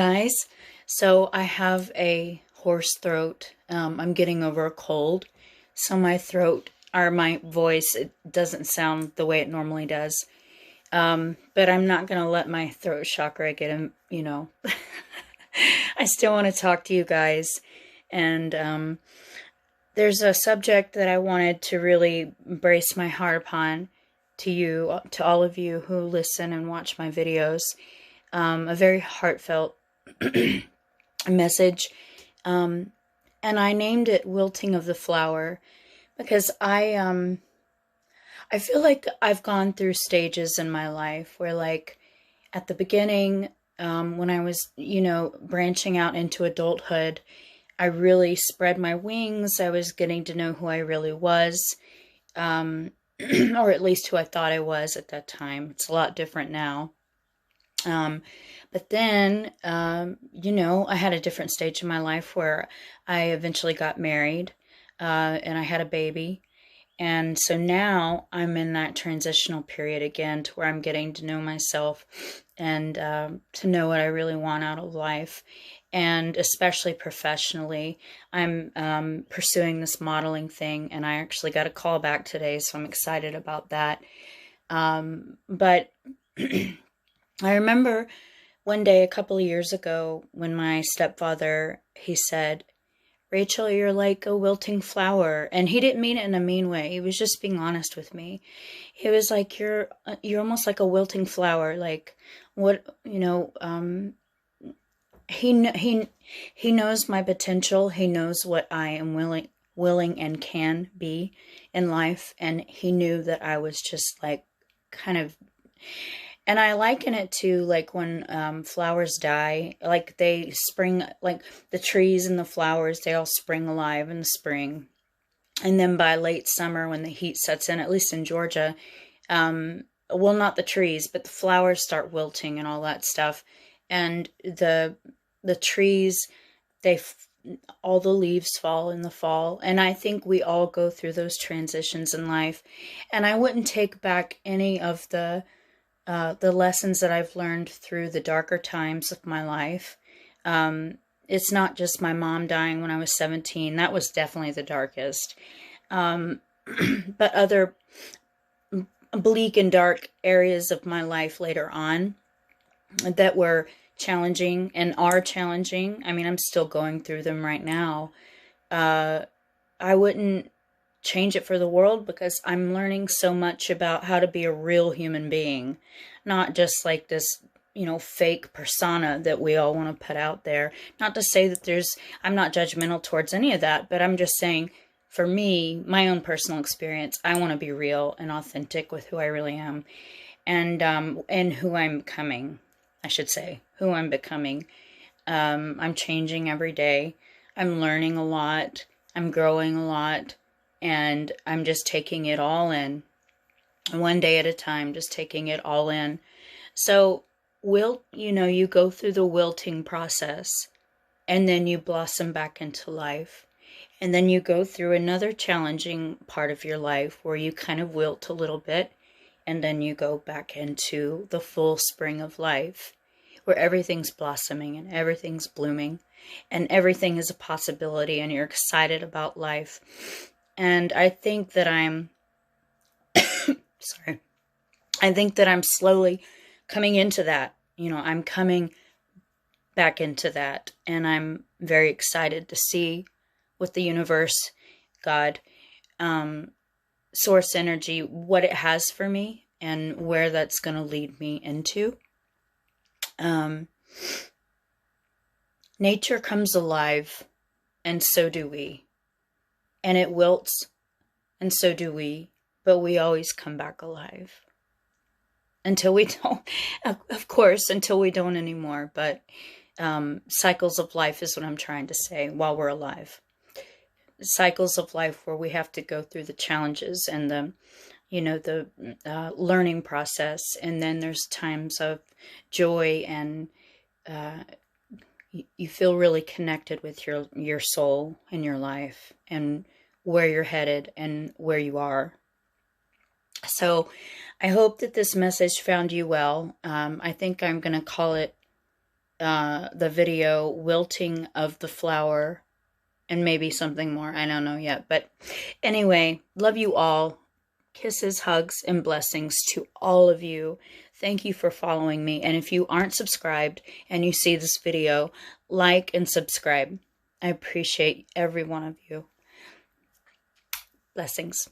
guys. So I have a hoarse throat. I'm getting over a cold, so my throat or my voice, it doesn't sound the way it normally does. But I'm not gonna let my throat chakra get him. I still want to talk to you guys, and there's a subject that I wanted to really brace my heart upon to you, to all of you who listen and watch my videos. A very heartfelt message, and I named it "Wilting of the Flower" because I feel like I've gone through stages in my life where, like, at the beginning, when I was, branching out into adulthood, I really spread my wings. I was getting to know who I really was, or at least who I thought I was at that time. It's a lot different now. But then, I had a different stage in my life where I eventually got married, and I had a baby. And so now I'm in that transitional period again to where I'm getting to know myself and to know what I really want out of life. And especially professionally, I'm pursuing this modeling thing, and I actually got a call back today, so I'm excited about that. But I remember one day a couple of years ago when my stepfather, he said, "Rachel, you're like a wilting flower." And he didn't mean it in a mean way. He was just being honest with me. He was like, you're almost like a wilting flower. Like, what, he knows my potential. He knows what I am willing and can be in life. And he knew that I was just like kind of, and I liken it to like when flowers die, like they spring, like the trees and the flowers, they all spring alive in the spring. And then by late summer, when the heat sets in, at least in Georgia, well, not the trees, but the flowers start wilting and all that stuff. And the trees, all the leaves fall in the fall. And I think we all go through those transitions in life. And I wouldn't take back any of the lessons that I've learned through the darker times of my life. It's not just my mom dying when I was 17. That was definitely the darkest. But other bleak and dark areas of my life later on that were challenging and are challenging. I mean, I'm still going through them right now. I wouldn't change it for the world because I'm learning so much about how to be a real human being, not just like this, fake persona that we all want to put out there. Not to say that I'm not judgmental towards any of that, but I'm just saying, for me, my own personal experience, I want to be real and authentic with who I really am, and who I'm becoming, I should say, who I'm becoming. I'm changing every day. I'm learning a lot. I'm growing a lot. And I'm just taking it all in, one day at a time, just taking it all in. So you go through the wilting process, and then you blossom back into life. And then you go through another challenging part of your life where you kind of wilt a little bit, and then you go back into the full spring of life, where everything's blossoming and everything's blooming, and everything is a possibility, and you're excited about life. And I think that I think that I'm slowly coming into that. I'm coming back into that. And I'm very excited to see what the universe, God, source energy, what it has for me and where that's going to lead me into. Nature comes alive, and so do we. And it wilts, and so do we, but we always come back alive. Until we don't, of course, until we don't anymore, but cycles of life is what I'm trying to say while we're alive. Cycles of life where we have to go through the challenges and the learning process, and then there's times of joy and you feel really connected with your soul and your life and where you're headed and where you are. So I hope that this message found you well. I think I'm going to call it the video Wilting of the Flower, and maybe something more. I don't know yet. But anyway, love you all. Kisses, hugs, and blessings to all of you. Thank you for following me. And if you aren't subscribed and you see this video, like and subscribe. I appreciate every one of you. Blessings.